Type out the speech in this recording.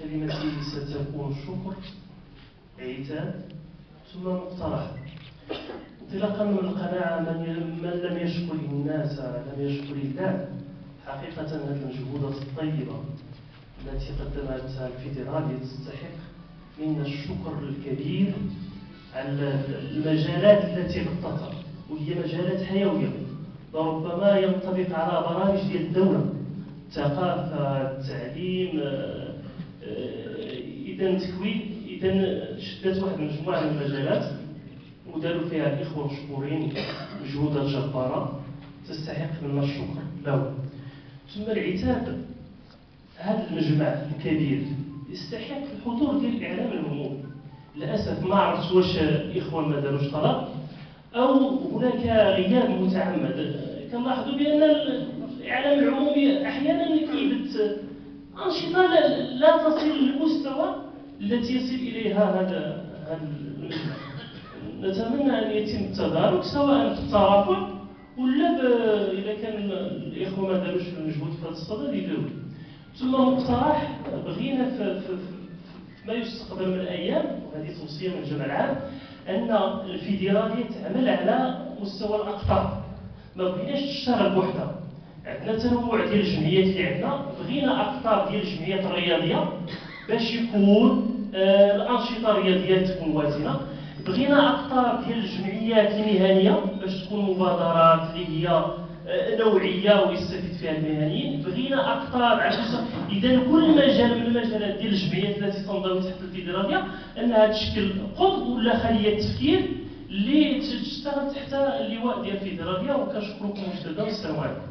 كلمتي ستكون شكر، عتاب، ثم مقترح. انطلاقا من القناعة من لم يشكر الناس لم يشكر الله. حقيقة هذه المجهودات الطيبة التي قدمتها الفيدرالية تستحق منا الشكر الكبير على المجالات التي غطتها، وهي مجالات حيوية وربما ينطبق على برامج ديال الدولة، الثقافة، التعليم، إذا تكوين، إذا شدت واحد المجموعة من المجالات وداروا فيها الإخوة مشكورين مجهودات جبارة تستحق منا الشكر له. ثم العتاب، هذا المجمع الكبير يستحق الحضور ديال الإعلام العمومي. للأسف ما عرفت واش الإخوة ما داروش طلب أو هناك غياب متعمد. كنلاحظوا بأن الإعلام العمومي أحيانا كيبت أنشطة لا تصل للمستوى التي يصل إليها هذا المجمع. نتمنى أن يتم التدارك سواء في الترافع ولا إذا كان الإخوة ما داروش المجهود في هذا الصدد يديروا. ثم مقترح، بغينا في ما يستقبل من الأيام، وهذه توصية من الجمع العام، أن الفيدرالية تعمل على مستوى الأقطار. ما بغيناش تشتغل بوحدها، عندنا تنوع ديال الجمعيات اللي عندنا، بغينا أقطار ديال الجمعيات الرياضية باش يكون الأنشطة الرياضية تكون وازنة. بغينا أقطار ديال الجمعيات المهنية باش تكون مبادرات اللي هي نوعية ويستفيد فيها المهنيين. بغينا أقطار عشان إذا كل مجال من المجالات ديال الجمعيات التي تنضوي تحت الفيدرالية أنها تشكل قطب ولا خلية تفكير اللي تشتغل تحت اللواء ديال الفيدرالية. وكنشكركم مجددا والسلام عليكم.